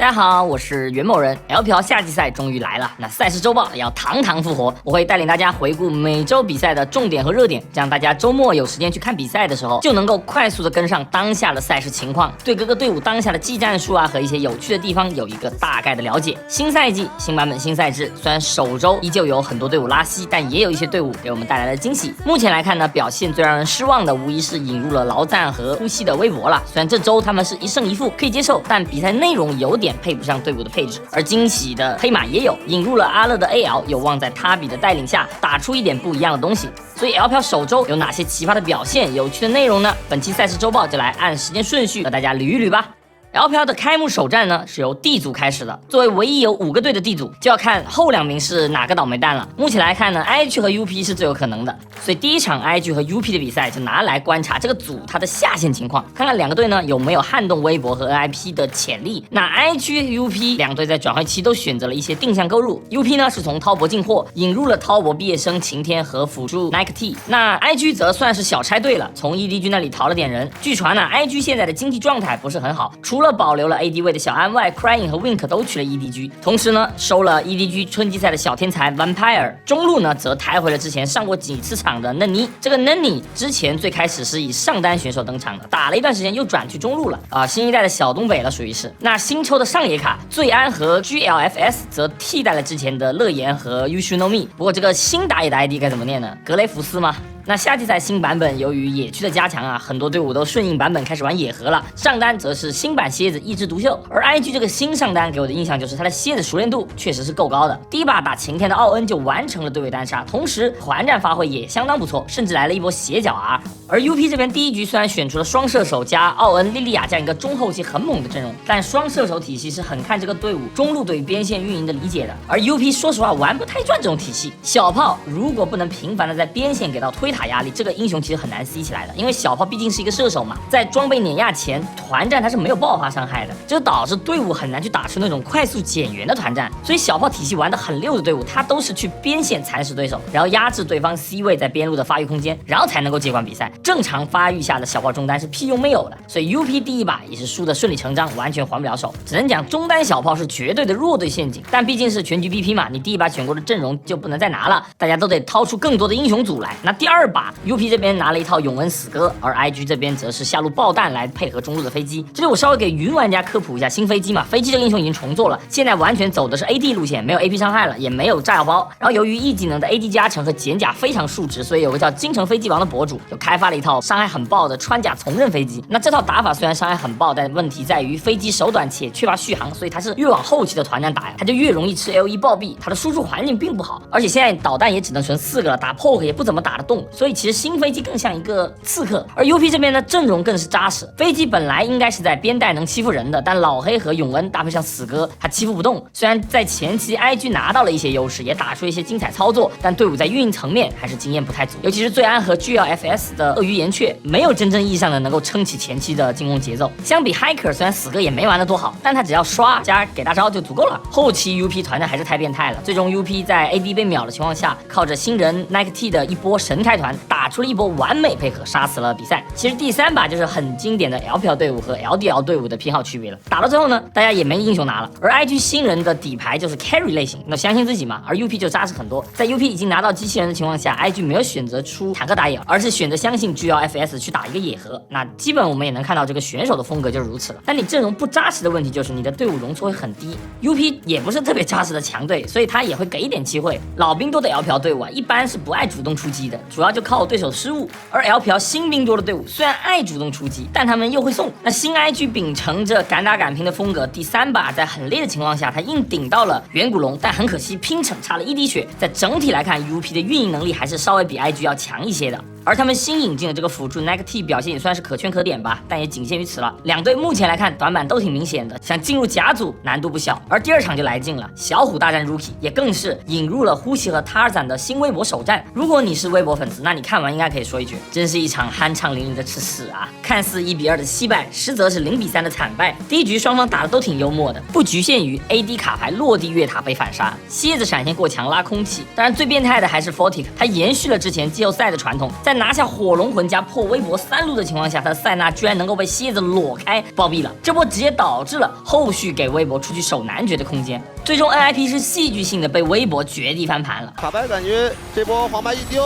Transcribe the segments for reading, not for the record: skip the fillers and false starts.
大家好，我是袁某人。LPL 夏季赛终于来了，那赛事周报也要堂堂复活。我会带领大家回顾每周比赛的重点和热点，这样大家周末有时间去看比赛的时候，就能够快速的跟上当下的赛事情况，对各个队伍当下的技战术和一些有趣的地方有一个大概的了解。新赛季、新版本、新赛制，虽然首周依旧有很多队伍拉稀，但也有一些队伍给我们带来了惊喜。目前来看呢，表现最让人失望的无疑是引入了劳赞和呼吸的微博了。虽然这周他们是1胜1负，可以接受，但比赛内容有点配不上队伍的配置。而惊喜的黑马也有，引入了阿乐的 AL， 有望在他比的带领下打出一点不一样的东西。所以 LPL 首周有哪些奇葩的表现、有趣的内容呢？本期赛事周报就来按时间顺序和大家捋一捋吧。LPL 的开幕首战呢是由 D 组开始的，作为唯一有5个队的 D 组，就要看后2名是哪个倒霉蛋了。目前来看呢 ，IG 和 UP 是最有可能的，所以第一场 IG 和 UP 的比赛就拿来观察这个组它的下线情况，看看2个队呢有没有撼动微博和 NIP 的潜力。那 IG 和 UP 2队在转会期都选择了一些定向购入 ，UP 呢是从滔博进货，引入了滔博毕业生晴天和辅助 Nike T。那 IG 则算是小拆队了，从 EDG 那里淘了点人。据传呢 ，IG 现在的经济状态不是很好，除了保留了 AD 位的小安外 ，Crying 和 Wink 都去了 EDG， 同时呢收了 EDG 春季赛的小天才 Vampire， 中路呢则抬回了之前上过几次场的嫩妮。这个嫩妮之前最开始是以上单选手登场的，打了一段时间又转去中路了新一代的小东北了，属于是。那新抽的上野卡醉安和 GLFS 则替代了之前的乐言和 Yushunomi。不过这个新打野的 ID 该怎么念呢？格雷福斯吗？那夏季赛新版本由于野区的加强很多队伍都顺应版本开始玩野核了。上单则是新版蝎子一枝独秀，而 IG 这个新上单给我的印象就是他的蝎子熟练度确实是够高的。第一把打晴天的奥恩就完成了对位单杀，同时团战发挥也相当不错，甚至来了一波斜角 R。而 UP 这边第一局虽然选出了双射手加奥恩、莉莉娅这样一个中后期很猛的阵容，但双射手体系是很看这个队伍中路对边线运营的理解的。而 UP 说实话玩不太转这种体系，小炮如果不能频繁的在边线给到推塔压力，这个英雄其实很难 C 起来的，因为小炮毕竟是一个射手嘛，在装备碾压前团战它是没有爆发伤害的，这就导致队伍很难去打出那种快速减员的团战。所以小炮体系玩得很溜的队伍，他都是去边线蚕食对手，然后压制对方 C 位在边路的发育空间，然后才能够接管比赛。正常发育下的小炮中单是屁用没有的，所以 UP 第一把也是输得顺理成章，完全还不了手。只能讲中单小炮是绝对的弱队陷阱，但毕竟是全局 BP 嘛，你第一把选过的阵容就不能再拿了，大家都得掏出更多的英雄组来。那第二把 UP 这边拿了一套永恩死歌，而 IG 这边则是下路爆弹来配合中路的飞机。这里我稍微给云玩家科普一下新飞机嘛，飞机这个英雄已经重做了，现在完全走的是 AD 路线，没有 AP 伤害了，也没有炸药包。然后由于 E 技能的 AD 加成和减甲非常数值，所以有个叫京城飞机王的博主就开发了一套伤害很爆的穿甲从刃飞机。那这套打法虽然伤害很爆，但问题在于飞机手短且缺乏续航，所以它是越往后期的团战打呀，它就越容易吃 LE 暴毙，它的输出环境并不好，而且现在导弹也只能存4个了，打 poke 也不怎么打得动，所以其实新飞机更像一个刺客。而 UP 这边呢阵容更是扎实，飞机本来应该是在边带能欺负人的，但老黑和永恩搭配上死哥他欺负不动。虽然在前期 IG 拿到了一些优势，也打出一些精彩操作，但队伍在运营层面还是经验不太足，尤其是醉安和 GLFS 的鳄鱼岩雀没有真正意义上的能够撑起前期的进攻节奏。相比 Hiker 虽然死哥也没玩得多好，但他只要刷加给大招就足够了。后期 UP 团战还是太变态了，最终 UP 在 AD 被秒的情况下，靠着新人 Nike T 的一波神开团打出了一波完美配合，杀死了比赛。其实第3把就是很经典的 LPL 队伍和 LDL 队伍的偏好区别了，打到最后呢大家也没英雄拿了，而 IG 新人的底牌就是 carry 类型，那相信自己嘛，而 UP 就扎实很多。在 UP 已经拿到机器人的情况下， IG 没有选择出坦克打野，而是选择相信 GLFS 去打一个野核。那基本我们也能看到这个选手的风格就是如此了。但你阵容不扎实的问题就是你的队伍容错会很低， UP 也不是特别扎实的强队，所以他也会给一点机会。老兵多的 LPL 队伍一般是不爱主动出击的，主要就靠对手失误。而 LPL 新兵多的队伍虽然爱主动出击，但他们又会送。那新 IG 秉承着敢打敢拼的风格，第3把在很累的情况下，他硬顶到了远古龙，但很可惜拼场差了1滴血。在整体来看 ，UP 的运营能力还是稍微比 IG 要强一些的。而他们新引进的这个辅助 Nike T 表现也算是可圈可点吧，但也仅限于此了。2队目前来看短板都挺明显的，想进入甲组难度不小。而第2场就来劲了，小虎大战 Rookie 也更是引入了呼吸和 Tarzan 的新微博首战。如果你是微博粉丝，那你看完应该可以说一句，真是一场酣畅淋漓的吃屎啊！看似1比2的惜败，实则是0比3的惨败。第一局双方打的都挺幽默的，不局限于 AD 卡牌落地越塔被反杀，蝎子闪现过墙拉空气。当然最变态的还是 Fortic， 他延续了之前季后赛的传统，在拿下火龙魂加破微博3路的情况下，他的塞纳居然能够被蝎子裸开暴毙了，这波直接导致了后续给微博出去守男爵的空间。最终 NIP 是戏剧性的被微博绝地翻盘了。卡牌感觉这波黄牌一丢，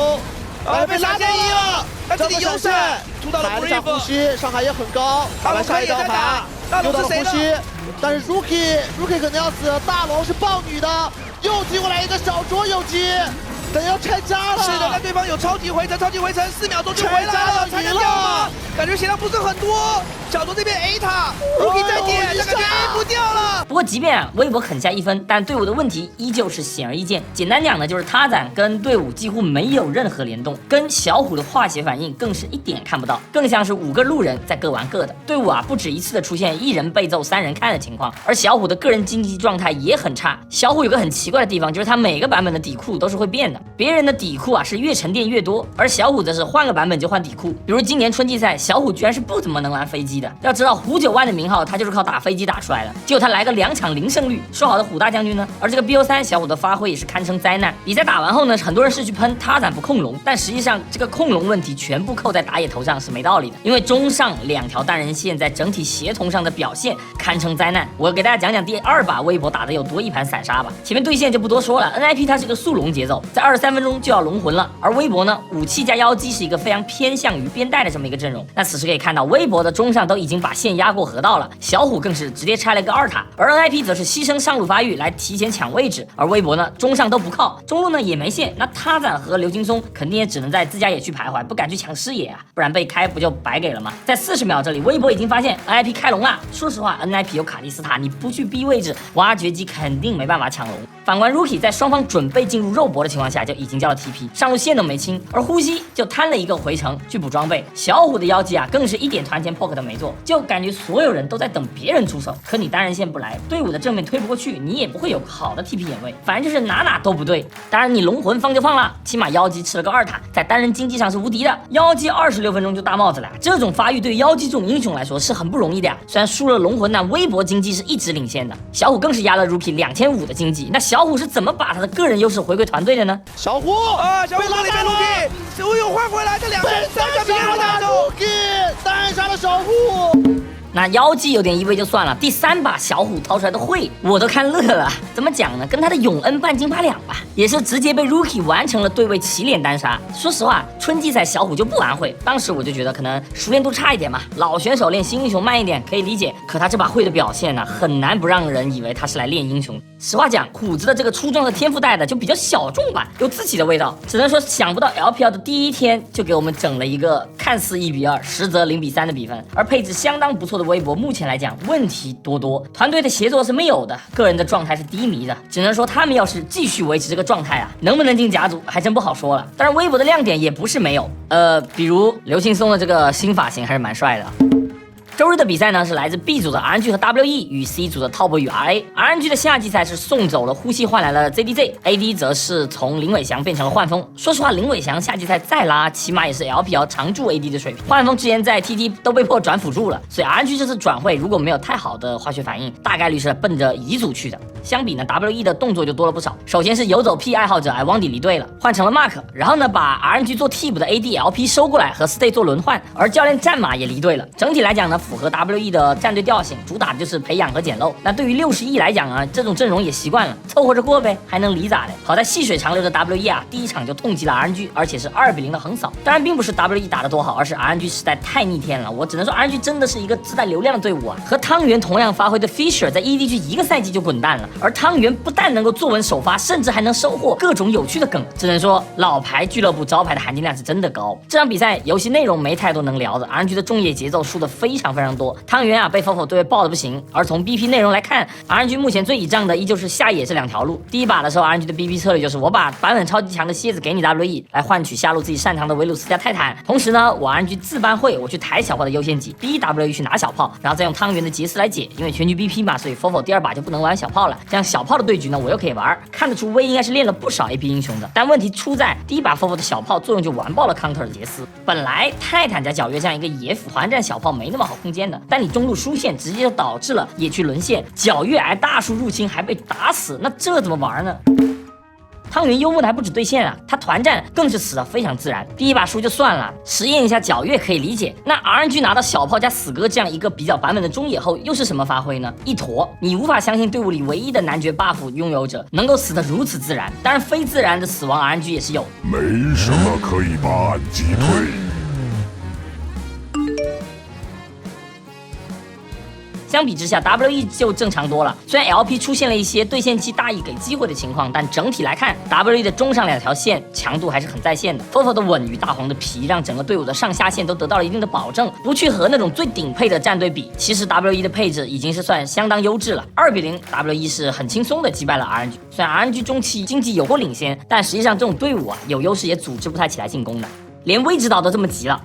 被闪现一了，他自己优势突到了补一下呼吸，伤害也很高。卡牌下一张牌丢到了呼吸，但是 Rookie 可能要死，大龙是豹女的，又击过来一个小卓有击。等要拆家了，是的，但对方有超级回城，4秒钟就回来了，拆得掉吗？感觉血量不是很多。小卓这边 A 塔 ，Rookie 再点，但感觉 A 不掉了。不过即便微博狠下1分，但队伍的问题依旧是显而易见。简单讲呢，就是他攒跟队伍几乎没有任何联动，跟小虎的化学反应更是一点看不到，更像是5个路人在各玩各的。队伍不止一次的出现1人被揍3人看的情况，而小虎的个人经济状态也很差。小虎有个很奇怪的地方，就是他每个版本的底库都是会变的。别人的底库是越沉淀越多，而小虎则是换个版本就换底库。比如今年春季赛，小虎居然是不怎么能玩飞机的。要知道虎9万的名号，他就是靠打飞机打出来的。结果他来个2场0胜率，说好的虎大将军呢？而这个 BO3 小虎的发挥也是堪称灾难。比赛打完后呢，很多人是去喷他攒不控龙，但实际上这个控龙问题全部扣在打野头上是没道理的，因为中上2条单人线在整体协同上的表现堪称灾难。我给大家讲讲第2把微博打的有多一盘散沙吧。前面对线就不多说了 ，NIP 它是个速龙节奏，在23分钟就要龙魂了，而微博呢，武器加妖姬是一个非常偏向于边带的这么一个阵容。那此时可以看到，微博的中上都已经把线压过河道了，小虎更是直接拆了个2塔，而 NIP 则是牺牲上路发育来提前抢位置，而微博呢，中上都不靠，中路呢也没线，那他攒和刘青松肯定也只能在自家野区徘徊，不敢去抢视野啊，不然被开不就白给了吗？在40秒这里，微博已经发现 NIP 开龙了。说实话 ，NIP 有卡莉斯塔，你不去逼位置挖掘机，肯定没办法抢龙。反观 Rookie 在双方准备进入肉搏的情况下，就已经交了 TP， 上路线都没清，而呼吸就摊了一个回城去补装备。小虎的妖姬更是一点团前 poke 都没做，就感觉所有人都在等别人出手，可你单人线不来，队伍的正面推不过去，你也不会有好的 TP 眼位，反正就是哪都不对。当然你龙魂放就放了，起码妖姬吃了个2塔，在单人经济上是无敌的。妖姬26分钟就大帽子了，这种发育对于妖姬这种英雄来说是很不容易的呀。虽然输了龙魂，但微博经济是一直领先的。小虎更是压了 Rookie 2500的经济，那小虎是怎么把他的个人优势回归团队的呢？小虎小虎这里被 Rookie 又换回来，这2个3个别人拿走 ，Rookie 单杀了小虎。那妖姬有点移位就算了，第3把小虎掏出来的会我都看乐了。怎么讲呢？跟他的永恩半斤八两吧，也是直接被 Rookie 完成了对位齐脸单杀。说实话，春季赛小虎就不玩会，当时我就觉得可能熟练度差一点嘛，老选手练新英雄慢一点可以理解。可他这把会的表现呢，很难不让人以为他是来练英雄。实话讲，虎子的这个出装和天赋带的就比较小众吧，有自己的味道。只能说想不到 LPL 的第1天就给我们整了一个看似1比2，实则0比3的比分，而配置相当不错的微博目前来讲问题多多，团队的协作是没有的，个人的状态是低迷的。只能说他们要是继续维持这个状态能不能进甲组还真不好说了。当然微博的亮点也不是没有，比如刘青松的这个新发型还是蛮帅的。周日的比赛呢是来自 B 组的 RNG 和 WE 与 C 组的 Top 与 RA。RNG 的夏季赛是送走了呼吸换来了 ZDZ，AD 则是从林伟翔变成了幻风。说实话，林伟翔夏季赛再拉，起码也是 LPL 常驻 AD 的水平。幻风之前在 TT 都被迫转辅助了，所以 RNG 这次转会如果没有太好的化学反应，大概率是奔着乙组去的。相比呢 ，WE 的动作就多了不少。首先是游走 P 爱好者汪迪离队了，换成了 Mark， 然后呢把 RNG 做替补的 AD、LP 收过来和 Stay 做轮换，而教练战马也离队了。整体来讲呢，符合 WE 的战队调性，主打的就是培养和捡漏。那对于60亿来讲啊，这种阵容也习惯了，凑合着过呗，还能离咋的？好在细水长流的 WE 第一场就痛击了 RNG， 而且是2比0的横扫。当然并不是 WE 打得多好，而是 RNG 实在太逆天了。我只能说 RNG 真的是一个自带流量的队伍和汤圆同样发挥的 Fisher 在 ED 区1个赛季就滚蛋了，而汤圆不但能够坐稳首发，甚至还能收获各种有趣的梗。只能说老牌俱乐部招牌的含金量是真的高。这场比赛游戏内容没太多能聊的 ，RNG 的种野节奏输的非常常多。汤圆被 FOFO 队爆的不行。而从 BP 内容来看 ，RNG 目前最倚仗的依旧是下野这2条路。第一把的时候 ，RNG 的 BP 策略就是我把版本超级强的蝎子给你 WE， 来换取下路自己擅长的维鲁斯加泰坦。同时呢，我 RNG 自班会，我去抬小炮的优先级，逼 WE 去拿小炮，然后再用汤圆的杰斯来解。因为全局 BP 嘛，所以 FOFO 第2把就不能玩小炮了。这样小炮的对局呢，我又可以玩。看得出威应该是练了不少 AP 英雄的，但问题出在第一把 FOFO 的小炮作用就完爆了 Counter 的杰斯。本来泰坦加皎月这样一个野辅环战小炮没那么好空间的，但你中路输线直接就导致了野区沦陷，皎月挨大树入侵还被打死，那这怎么玩呢？汤圆幽默的还不止对线啊，他团战更是死得非常自然。第一把输就算了，实验一下皎月可以理解。那 RNG 拿到小炮加死哥这样一个比较版本的中野后，又是什么发挥呢？一坨，你无法相信队伍里唯一的男爵 buff 拥有者能够死得如此自然。当然，非自然的死亡 RNG 也是有。没什么可以把俺击退。相比之下 ，WE 就正常多了。虽然 LP 出现了一些对线期大意给机会的情况，但整体来看 ，WE 的中上两条线强度还是很在线的。FOFO 的稳与大黄的皮，让整个队伍的上下线都得到了一定的保证。不去和那种最顶配的战队比，其实 WE 的配置已经是算相当优质了。2-0 WE 是很轻松的击败了 RNG。虽然 RNG 中期经济有过领先，但实际上这种队伍啊，有优势也组织不太起来进攻的，连微指导都这么急了。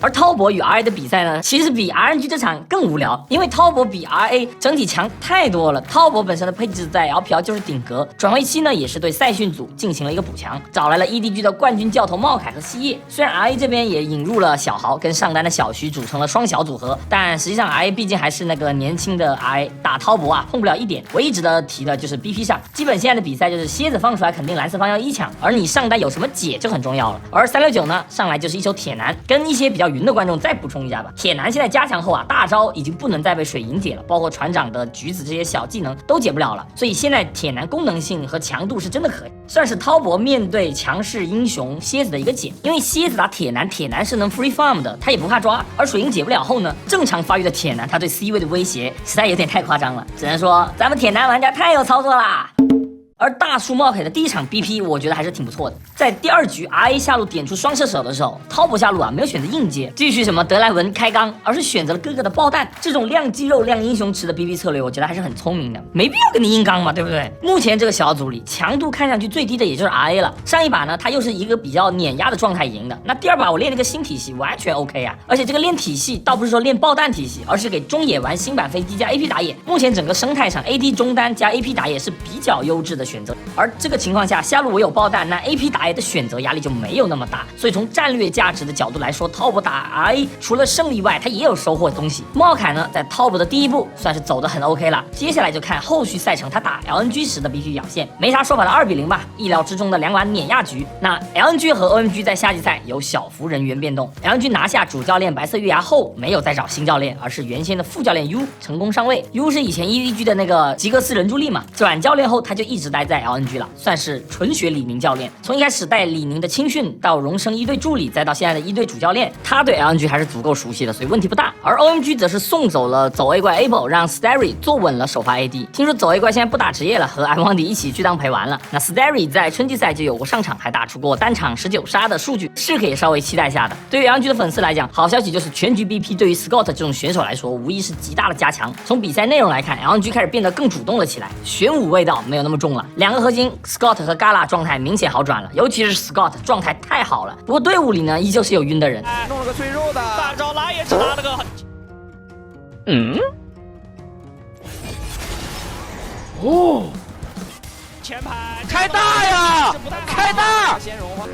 而滔博与 RA 的比赛呢，其实比 RNG 这场更无聊，因为滔博比 RA 整体强太多了。滔博本身的配置在 LPL 就是顶格，转会期呢也是对赛训组进行了一个补强，找来了 EDG 的冠军教头茂凯和希叶。虽然 RA 这边也引入了小豪跟上单的小徐组成了双小组合，但实际上 RA 毕竟还是那个年轻的 RA， 打滔博啊碰不了一点。唯一值得提的就是 BP 上，基本现在的比赛就是蝎子放出来肯定蓝色方要一抢，而你上单有什么解就很重要了。而369呢上来就是一手铁男，跟一些比较云的观众再补充一下吧，铁男现在加强后啊，大招已经不能再被水银解了，包括船长的橘子这些小技能都解不了了，所以现在铁男功能性和强度是真的可以，算是滔博面对强势英雄蝎子的一个解。因为蝎子打铁男，铁男是能 free farm 的，他也不怕抓，而水银解不了后呢，正常发育的铁男他对 C 位的威胁实在有点太夸张了，只能说咱们铁男玩家太有操作啦。而大叔茂凯的第一场 BP 我觉得还是挺不错的，在第2局 RA 下路点出双射手的时候，滔博下路啊没有选择硬接，继续什么德莱文开缸，而是选择了哥哥的爆弹，这种亮肌肉亮英雄池的 BP 策略，我觉得还是很聪明的，没必要跟你硬刚嘛，对不对？目前这个小组里强度看上去最低的也就是 RA 了，上一把呢他又是一个比较碾压的状态赢的，那第2把我练了个新体系完全 OK 啊，而且这个练体系倒不是说练爆弹体系，而是给中野玩新版飞机加 AP 打野，目前整个生态上 AD 中单加 AP 打野是比较优质的选择，而这个情况下下路我有爆弹，那 AP 打野的选择压力就没有那么大，所以从战略价值的角度来说，滔博打 RA 除了胜利外，他也有收获的东西。茂凯呢在滔博的第一步算是走得很 OK 了，接下来就看后续赛程他打 LNG 时的 BP 表现，没啥说法的2-0吧，意料之中的2把碾压局。那 LNG 和 OMG 在夏季赛有小幅人员变动， LNG 拿下主教练白色月牙后没有再找新教练，而是原先的副教练 U 成功上位。 U 是以前 EDG 的那个吉格斯人助力嘛，转教练后他就一直待在 LNG 了，算是纯学李宁教练，从一开始带李宁的青训到荣升一队助理，再到现在的一队主教练，他对 LNG 还是足够熟悉的，所以问题不大。而 OMG 则是送走了走 A 怪 Apple， 让 Starry 坐稳了首发 AD。听说走 A 怪现在不打职业了，和 iWandy 一起去当陪玩了。那 Starry 在春季赛就有过上场，还打出过单场19杀的数据，是可以稍微期待下的。对于 LNG 的粉丝来讲，好消息就是全局 BP 对于 Scott 这种选手来说，无疑是极大的加强。从比赛内容来看 ，LNG 开始变得更主动了起来，玄武味道没有那么重了。两个核心 Scott 和 Gala 状态明显好转了，尤其是 Scott 状态太好了。不过队伍里呢，依旧是有晕的人。弄了个脆弱的大招，拉也只拉了个前排开大呀，开大！先融化。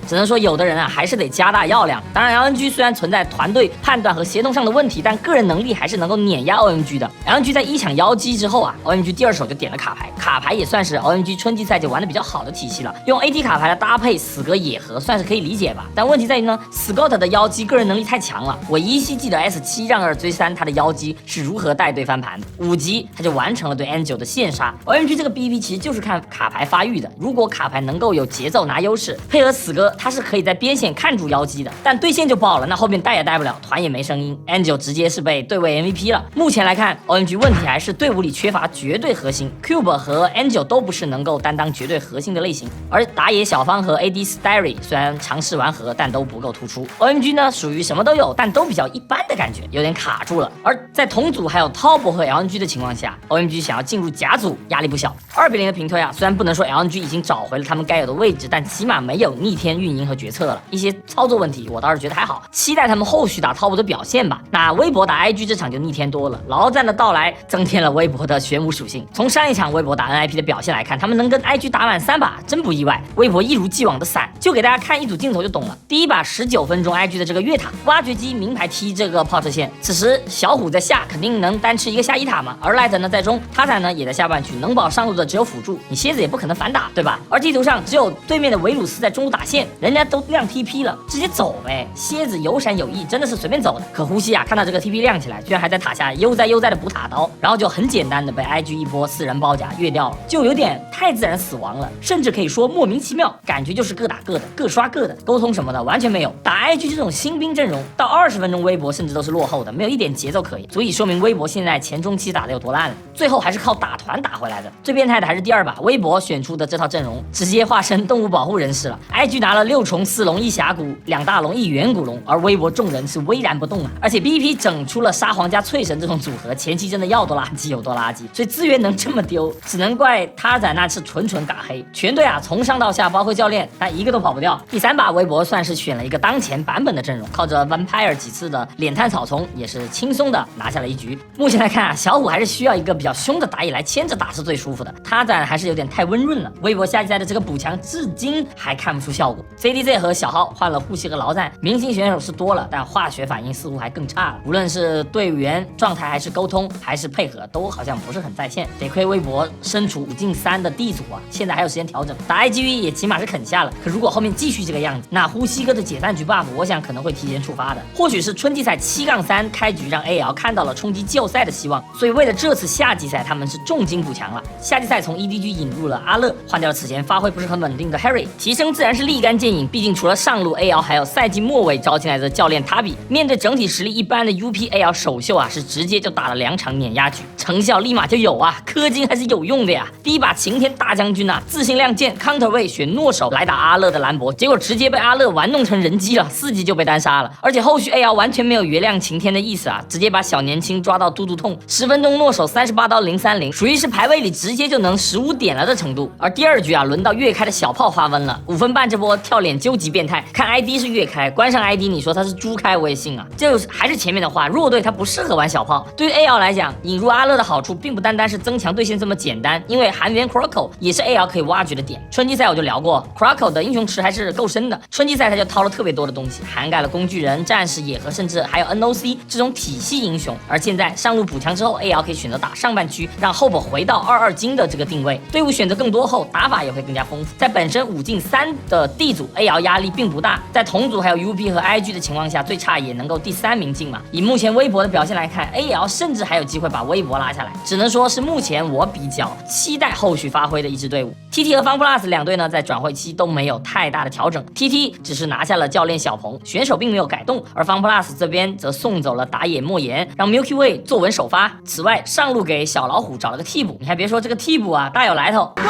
只能说有的人啊还是得加大药量。当然 LNG 虽然存在团队判断和协同上的问题，但个人能力还是能够碾压 OMG 的。LNG 在1抢妖姬之后啊 ，OMG 第2手就点了卡牌，卡牌也算是 OMG 春季赛就玩的比较好的体系了。用 AD 卡牌来搭配死格野合算是可以理解吧，但问题在于呢 ，Scott 的妖姬个人能力太强了。我依稀记得 S7 让2追3他的妖姬是如何带队翻盘的，5级他就完成了对 N9 的线杀。OMG 这个 BP 其实就是看卡牌发育的，如果卡牌能够有节奏拿优势，配合死格。他是可以在边线看住妖姬的，但对线就爆了，那后面带也带不了，团也没声音 ，N9 直接是被对位 MVP 了。目前来看 ，OMG 问题还是队伍里缺乏绝对核心 ，Cube 和 N9 都不是能够担当绝对核心的类型，而打野小方和 AD Starry 虽然尝试完合，但都不够突出。OMG 呢，属于什么都有，但都比较一般的感觉，有点卡住了。而在同组还有滔博和 LNG 的情况下 ，OMG 想要进入甲组压力不小。2-0的平推啊，虽然不能说 LNG 已经找回了他们该有的位置，但起码没有逆天运营和决策了，一些操作问题我倒是觉得还好，期待他们后续打 top 的表现吧。那微博打 IG 这场就逆天多了，劳赞的到来增添了微博的玄武属性。从上一场微博打 NIP 的表现来看，他们能跟 IG 打满3把真不意外。微博一如既往的散，就给大家看一组镜头就懂了。第一把19分钟 IG 的这个越塔挖掘机名牌踢这个炮车线，此时小虎在下肯定能单吃一个下1塔嘛，而 Light 呢在中，他才呢也在下半区，能保上路的只有辅助，你蝎子也不可能反打，对吧？而地图上只有对面的维鲁斯在中路打线，人家都亮 TP 了，直接走呗。蝎子有闪有翼，真的是随便走的。可呼吸啊，看到这个 TP 亮起来，居然还在塔下悠哉的补塔刀，然后就很简单的被 IG 一波4人包夹越掉了，就有点太自然死亡了，甚至可以说莫名其妙，感觉就是各打各的，各刷各的，沟通什么的完全没有。打 IG 这种新兵阵容，到20分钟微博甚至都是落后的，没有一点节奏可言，足以说明微博现在前中期打的有多烂了。最后还是靠打团打回来的。最变态的还是第2把微博选出的这套阵容，直接化身动物保护人士了。IG 拿了6重4龙1峡谷2大龙1远古龙，而微博众人是巍然不动啊。而且 BP 整出了沙皇加翠神这种组合，前期真的要多垃圾有多垃圾，所以资源能这么丢，只能怪他在那是纯嘎黑。全队啊从上到下包括教练，他一个都跑不掉。第3把微博算是选了一个当前版本的阵容，靠着 Vampire 几次的脸探草丛，也是轻松的拿下了一局。目前来看啊，小虎还是需要一个比较凶的打野来牵着打是最舒服的，他在还是有点太温润了。微博下季赛的这个补强至今还看不出效果。CDZ 和小蒿换了护膝和劳赞，明星选手是多了，但化学反应似乎还更差了。无论是队员状态还是沟通还是配合，都好像不是很在线。得亏微博身处5进3的 D 组啊，现在还有时间调整。打 IGV 也起码是啃下了，可如果后面继续这个样子，那呼吸哥的解散局 buff 我想可能会提前触发的。或许是春季赛7-3开局让 AL 看到了冲击季后赛的希望，所以为了这次夏季赛他们是重金补强了。夏季赛从 EDG 引入了阿乐，换掉了此前发挥不是很稳定的 Harry， 提升自然是立竿见影。毕竟除了上路 AL， 还有赛季末尾招进来的教练塔比，面对整体实力一般的 UP AL 首秀啊，是直接就打了2场碾压局，成效立马就有啊，氪金还是有用的呀。第一把晴天大将军啊，自信亮剑 counter 位选诺手来打阿乐的兰博，结果直接被阿乐玩弄成人机了，4级就被单杀了。而且后续 AL 完全没有原谅晴天的意思啊，直接把小年轻抓到肚痛，10分钟诺手38刀030，属于是排位里直接就能15点了的程度。而第2局啊，轮到月开的小炮发温了，5分半这波跳脸究极变态，看 ID 是月开，关上 ID 你说他是猪开我也信啊。就是还是前面的话，弱队他不适合玩小炮。对于 AL 来讲，引入阿乐的好处并不单单是增强对线这么简单，因为韩元 Croco 也是 AL 可以挖掘的点。春季赛我就聊过 Croco 的英雄池还是够深的，春季赛他就掏了特别多的东西，涵盖了工具人、战士、野核，甚至还有 NOC 这种体系英雄。而现在上路补强之后 ，AL 可以选择打上半区，让后补回到22金的这个定位，队伍选择更多后，打法也会更加丰富。在本身5进3的 D 组 ，AL 压力并不大，在同组还有 UP 和 IG 的情况下，最差也能够第3名进嘛。以目前微博的表现来看 ，AL 甚至还有机会把微博拉下来，只能说是目前我比较期待后续发挥的一支队伍。TT 和FunPlus 两队呢，在转会期都没有太大的调整 ，TT 只是拿下了教练小鹏，选手并没有改动，而 FunPlus 这边则送走了打野莫言，让 Milky Way 坐稳首发。此外，上路给小老虎找了个替补，你还别说这个替补啊，大有来头。奥特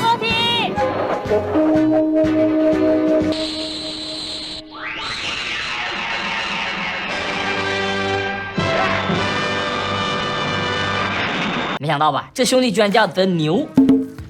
和平。没想到吧，这兄弟居然叫The牛。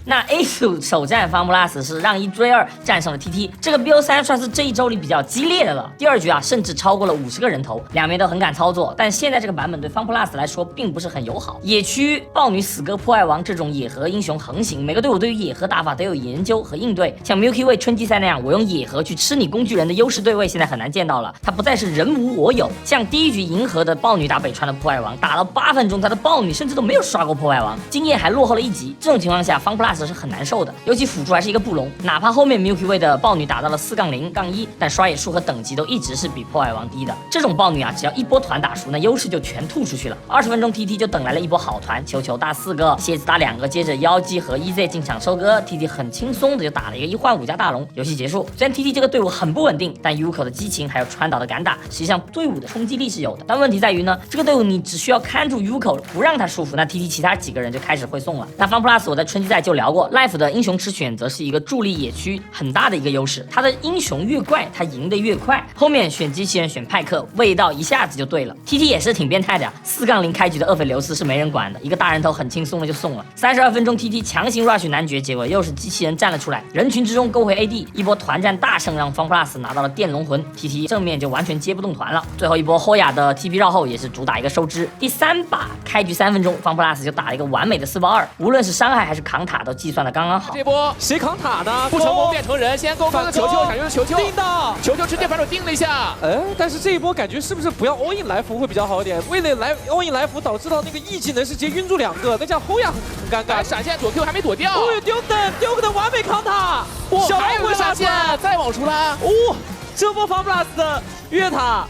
那 A 组首战 FunPlus 是让1追2战胜了 TT， 这个 BO3 算是这一周里比较激烈的了。第2局啊，甚至超过了50个人头，两边都很敢操作。但现在这个版本对 FunPlus 来说并不是很友好，野区豹女、死哥、破坏王这种野核英雄横行，每个队伍对于野核打法都有研究和应对。像 Milky Way 春季赛那样，我用野核去吃你工具人的优势对位，现在很难见到了，它不再是人无我有。像第1局银河的豹女打北川的破坏王，打到8分钟，他的豹女甚至都没有刷过破坏王，经验还落后了1级。这种情况下 FunPlus 是很难受的，尤其辅助还是一个布隆，哪怕后面 Milky Way 的豹女打到了4-0-1，但刷野数和等级都一直是比破坏王低的。这种豹女啊，只要一波团打熟，那优势就全吐出去了。20分钟 TT 就等来了一波好团，球球打4个，蝎子打2个，接着妖姬和 EZ 进场收割 ，TT 很轻松的就打了一个1换5加大龙，游戏结束。虽然 TT 这个队伍很不稳定，但 Yuko 的激情还有川岛的敢打，实际上队伍的冲击力是有的。但问题在于呢，这个队伍你只需要看住 Yuko， 不让他束缚，那 TT 其他几个人就开始会送了。那 FunPlus 我在春季赛就聊聊过 ，Life 的英雄池选择是一个助力野区很大的一个优势，他的英雄越怪，他赢得越快。后面选机器人选派克，味道一下子就对了。TT 也是挺变态的，4-0开局的厄斐琉斯是没人管的，一个大人头很轻松的就送了。32分钟 TT 强行 rush 男爵，结果又是机器人站了出来，人群之中勾回 AD， 一波团战大胜让FunPlus拿到了电龙魂 ，TT 正面就完全接不动团了。最后一波后亚的 TP 绕后也是主打一个收支。第3把开局3分钟，FunPlus 就打了一个完美的4爆2，无论是伤害还是扛塔都计算的刚刚好。这波谁扛塔呢？不成功变成人，先勾个球球，想用球球定到，球球直接反手定了一下。但是这一波感觉是不是不要 all in 来福会比较好一点？为了来 all in 来福，导致到那个 E 技能是直接晕住2个，那这样后亚很尴尬。闪现左 Q 还没躲掉，丢个完美扛塔，还有个闪现，再往出拉，这波FunPlus的越塔。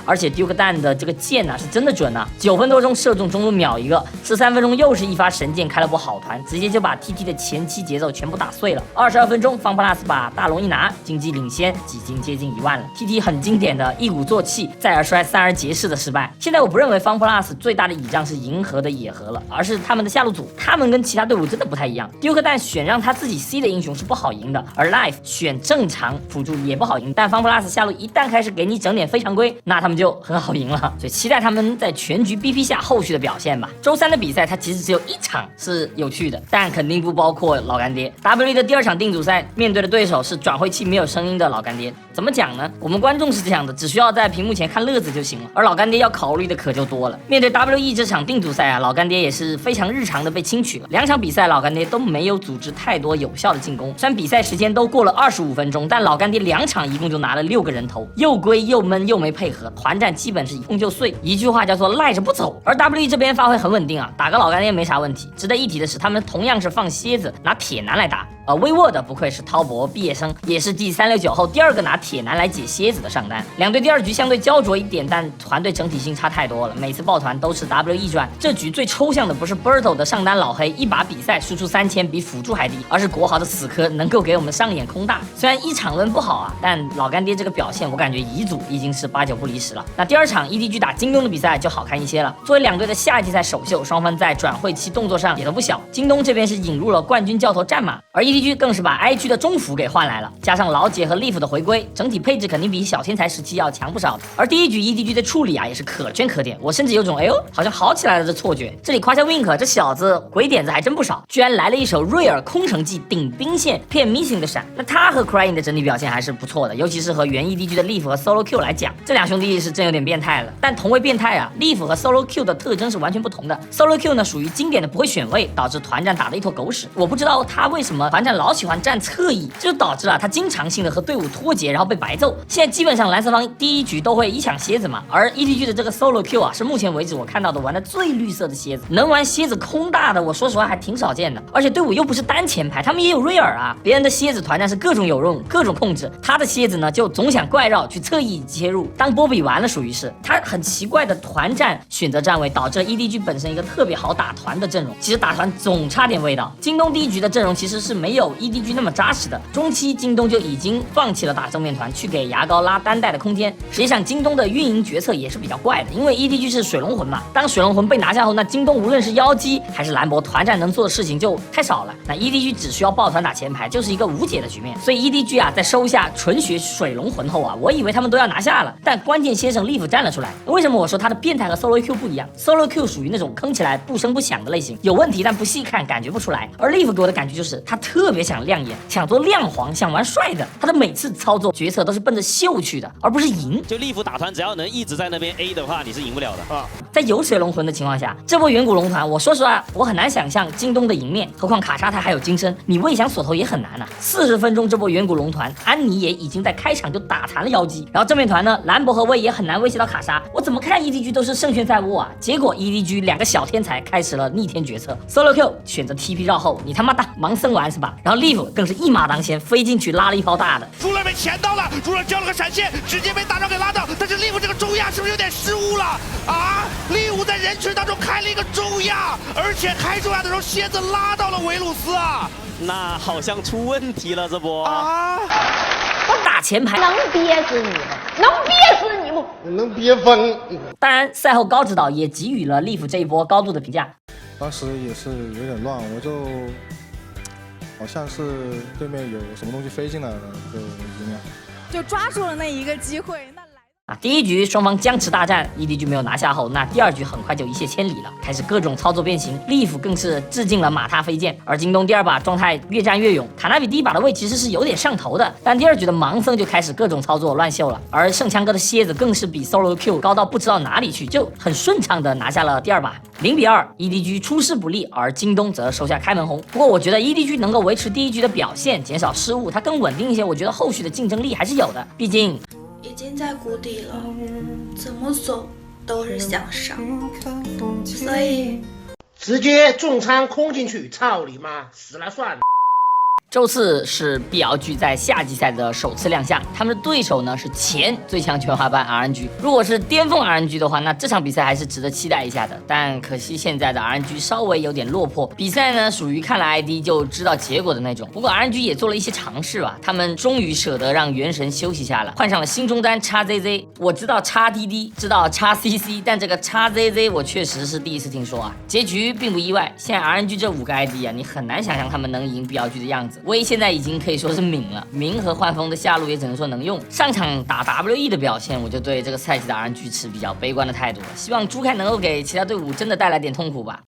而且 Duke 蛋的这个箭是真的准9分多钟射中中路秒一个，13分钟又是一发神箭开了波好团，直接就把 TT 的前期节奏全部打碎了。22分钟 FunPlus 把大龙一拿，经济领先，几经接近1万了。TT 很经典的一鼓作气，再而衰，三而竭式的失败。现在我不认为 FunPlus 最大的倚仗是银河的野河了，而是他们的下路组，他们跟其他队伍真的不太一样。Duke 蛋选让他自己 C 的英雄是不好赢的，而 Life 选正常辅助也不好赢，但 FunPlus 下路一旦开始给你整点非常规，那他们就很好赢了，所以期待他们在全局 BP 下后续的表现吧。周3的比赛它其实只有1场是有趣的，但肯定不包括老干爹。W 的第2场定组赛面对的对手是转会器没有声音的老干爹。怎么讲呢？我们观众是这样的，只需要在屏幕前看乐子就行了，而老干爹要考虑的可就多了。面对 WE 这场定组赛老干爹也是非常日常的被清取了。2场比赛老干爹都没有组织太多有效的进攻，虽然比赛时间都过了25分钟，但老干爹2场一共就拿了6个人头，又龟又闷又没配合，团战基本是一碰就碎，一句话叫做赖着不走。而 WE 这边发挥很稳定打个老干爹没啥问题。值得一提的是，他们同样是放蝎子拿铁男来打。微沃的不愧是滔博毕业生，也是第369后第2个拿铁男来解蝎子的上单。两队第2局相对焦灼一点，但团队整体性差太多了，每次抱团都是 WE 赚。这局最抽象的不是 Berto 的上单老黑一把比赛输出3000比辅助还低，而是国豪的死磕能够给我们上演空大。虽然1场论不好但老干爹这个表现我感觉乙组已经是8、9不离10了。那第2场 EDG 打京东的比赛就好看一些了。作为两队的夏季赛首秀，双方在转会期动作上也都不小。京东这边是引入了冠军教头战马，而 EDG 更是把 IG 的中辅给换来了，加上老姐和 Leaf 的回归，整体配置肯定比小天才时期要强不少的。而第1局 EDG 的处理也是可圈可点，我甚至有种哎呦好像好起来了的错觉。这里夸下 Wink， 这小子鬼点子还真不少，居然来了一手瑞尔空城计顶兵线骗 Missing 的闪。那他和 Crying 的整体表现还是不错的，尤其是和原 EDG 的 Leaf 和 Solo Q 来讲，这2兄弟是真有点变态了。但同为变态Leaf 和 Solo Q 的特征是完全不同的。Solo Q 呢属于经典的不会选位，导致团战打得一坨狗屎。我不知道他为什么团战老喜欢站侧翼，这就导致了他经常性的和队伍脱节，然后被白揍。现在基本上蓝色方第1局都会1抢蝎子嘛，而 EDG 的这个 Solo Q 是目前为止我看到的玩的最绿色的蝎子，能玩蝎子空大的我说实话还挺少见的。而且队伍又不是单前排，他们也有瑞尔别人的蝎子团战是各种有用各种控制，他的蝎子呢就总想怪绕去侧翼切入，当波比完了属于是他很奇怪的团战选择站位，导致了 EDG 本身一个特别好打团的阵容，其实打团总差点味道。京东第1局的阵容其实是没有 EDG 那么扎实的，中期京东就已经放弃了打正面团，去给牙膏拉单带的空间。实际上京东的运营决策也是比较怪的，因为 EDG 是水龙魂嘛，当水龙魂被拿下后，那京东无论是妖姬还是兰博团战能做的事情就太少了，那 EDG 只需要抱团打前排就是一个无解的局面。所以 EDG在收下纯血水龙魂后我以为他们都要拿下了，但关键先生 Leaf 站了出来。为什么我说他的变态和 Solo Q 不一样？ Solo Q 属于那种坑起来不声不响的类型，有问题但不细看感觉不出来，而 Leaf 给我的感觉就是他特别想亮眼，想做亮皇，想玩帅的，他的每次操作决策都是奔着秀去的，而不是赢。就利弗打团，只要能一直在那边 A 的话，你是赢不了的。在有水龙魂的情况下，这波远古龙团，我说实话，我很难想象京东的赢面，何况卡莎他还有金身，你未想锁头也很难40分钟这波远古龙团，安妮也已经在开场就打残了妖姬，然后正面团呢，兰博和魏也很难威胁到卡莎。我怎么看 EDG 都是胜券在握结果 EDG 2个小天才开始了逆天决策 ，Solo Q 选择 TP 绕后，你他妈的盲僧玩是吧？然后 Leaf 更是一马当先，飞进去拉了一炮大的。朱乐被钳到了，朱乐交了个闪现，直接被大招给拉到，但是 Leaf 这个中亚是不是有点失误了？Leaf 在人群当中开了一个中亚，而且开中亚的时候蝎子拉到了维鲁斯那好像出问题了，这波我打前排能憋死你吗？能憋死你吗？能憋疯。当然，赛后高指导也给予了 Leaf 这一波高度的评价。当时也是有点乱，我就好像是对面有什么东西飞进来了，就赢了，就抓住了那一个机会。第一局双方僵持大战 ，EDG 没有拿下后，那第二局很快就一泻千里了，开始各种操作变形，利弗更是致敬了马踏飞剑，而京东第二把状态越战越勇，卡纳比第一把的位其实是有点上头的，但第二局的盲僧就开始各种操作乱秀了，而圣枪哥的蝎子更是比 Solo Q 高到不知道哪里去，就很顺畅的拿下了第二把，0-2，EDG 出师不利，而京东则收下开门红。不过我觉得 EDG 能够维持第一局的表现，减少失误，它更稳定一些，我觉得后续的竞争力还是有的，毕竟。已经在谷底了，怎么走都是向上，所以直接重仓空进去，操你妈，死了算了。周四是 BLG 在夏季赛的首次亮相，他们的对手呢是前最强全华班 RNG。如果是巅峰 RNG 的话，那这场比赛还是值得期待一下的。但可惜现在的 RNG 稍微有点落魄，比赛呢属于看了 ID 就知道结果的那种。不过 RNG 也做了一些尝试吧，他们终于舍得让元神休息下了，换上了新中单 XZZ。我知道 XDD， 知道 XCC， 但这个 XZZ 我确实是第一次听说啊。结局并不意外，现在 RNG 这5个 ID 啊，你很难想象他们能赢 BLG 的样子。威现在已经可以说是抿了，明和幻风的下路也只能说能用。上场打 WE 的表现，我就对这个赛季的 RNG 持比较悲观的态度了。希望朱开能够给其他队伍真的带来点痛苦吧。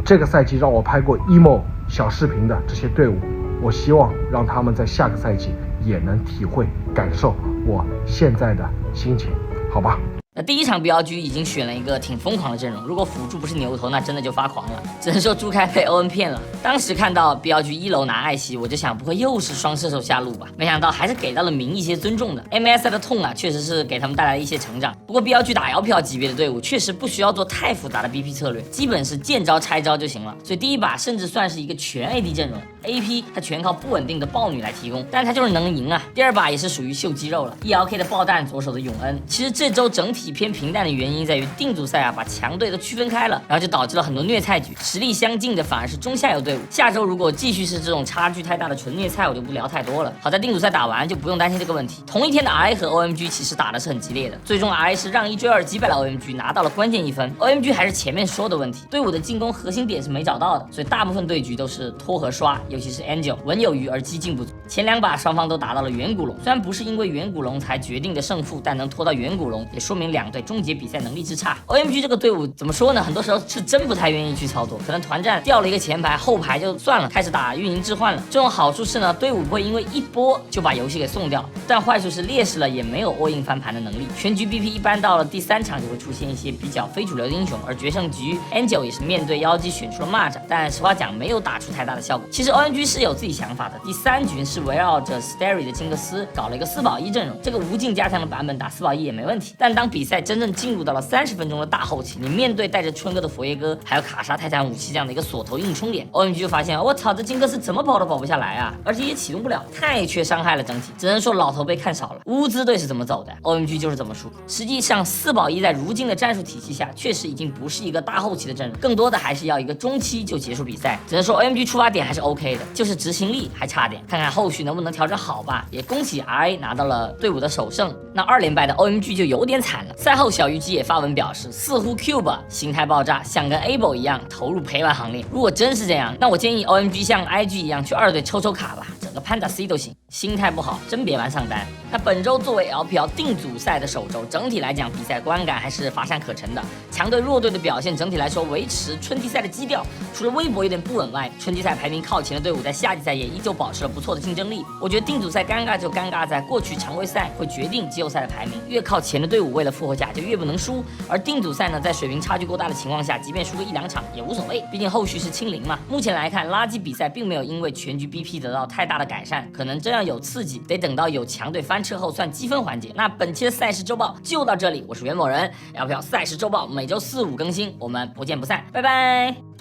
这个赛季让我拍过 emo 小视频的这些队伍，我希望让他们在下个赛季也能体会感受我现在的心情，好吧？那第一场 BLG 已经选了一个挺疯狂的阵容，如果辅助不是牛头，那真的就发狂了。只能说朱开被 ON 骗了。当时看到 BLG 1楼拿艾希，我就想不会又是双射手下路吧？没想到还是给到了明一些尊重的。MSI 的痛啊，确实是给他们带来了一些成长。不过 BLG 打 LPL 级别的队伍，确实不需要做太复杂的 BP 策略，基本是见招拆招就行了。所以第一把甚至算是一个全 AD 阵容 ，AP 它全靠不稳定的豹女来提供，但它就是能赢啊。第二把也是属于秀肌肉了 ，ELK 的爆弹，左手的永恩。其实这周整体偏平淡的原因在于定组赛啊，把强队都区分开了，然后就导致了很多虐菜局，实力相近的反而是中下游队伍。下周如果继续是这种差距太大的纯虐菜，我就不聊太多了。好在定组赛打完就不用担心这个问题。同一天的 RA 和 OMG 其实打的是很激烈的，最终 RA 是让1追2击败了 OMG， 拿到了关键1分。OMG 还是前面说的问题，队伍的进攻核心点是没找到的，所以大部分对局都是拖和刷，尤其是 Angel 稳有余而激进不足。前2把双方都达到了远古龙，虽然不是因为远古龙才决定的胜负，但能拖到远古龙，也说明两队终结比赛能力之差。OMG 这个队伍怎么说呢？很多时候是真不太愿意去操作，可能团战掉了一个前排，后排就算了，开始打运营置换了。这种好处是呢，队伍不会因为一波就把游戏给送掉，但坏处是劣势了也没有 all in 翻盘的能力。全局 BP 一般到了第3场就会出现一些比较非主流的英雄，而决胜局 Angel 也是面对妖姬选出了蚂蚱，但实话讲没有打出太大的效果。其实 OMG 是有自己想法的，第3局是围绕着 Starry 的金克斯搞了一个4保1阵容，这个无尽加强的版本打4保1也没问题。但当比赛真正进入到了30分钟的大后期，你面对带着春哥的佛耶哥还有卡莎泰坦武器这样的一个锁头硬冲点 ，OMG 就发现我操，这金克斯怎么跑都跑不下来啊，而且也启动不了，太缺伤害了，整体只能说老头被看少了。乌兹队是怎么走的 ，OMG 就是怎么输。实际上4保1在如今的战术体系下，确实已经不是一个大后期的阵容，更多的还是要一个中期就结束比赛。只能说 OMG 出发点还是 OK 的，就是执行力还差点，看看后续能不能调整好吧。也恭喜 RA 拿到了队伍的首胜，那2连败的 OMG 就有点惨了。赛后小虞姬也发文表示，似乎 Cube 心态爆炸，想跟 Able 一样投入陪玩行列。如果真是这样，那我建议 OMG 像 IG 一样去2队抽抽卡吧，整个 Panda C 都行。心态不好，真别玩上单。那本周作为 LPL 定组赛的首周，整体来讲比赛观感还是乏善可陈的。强队弱队的表现整体来说维持春季赛的基调，除了微博有点不稳外，春季赛排名靠前的队伍在夏季赛也依旧保持了不错的竞争力。我觉得定组赛尴尬就尴尬在过去常规赛会决定季后赛的排名，越靠前的队伍为了复活甲就越不能输，而定组赛呢，在水平差距够大的情况下，即便输个1-2场也无所谓，毕竟后续是清零嘛。目前来看，垃圾比赛并没有因为全局 BP 得到太大的改善，可能这样有刺激，得等到有强队翻车后算积分环节。那本期的赛事周报就到这里，我是袁某人，LPL赛事周报每周4、5更新，我们不见不散，拜拜。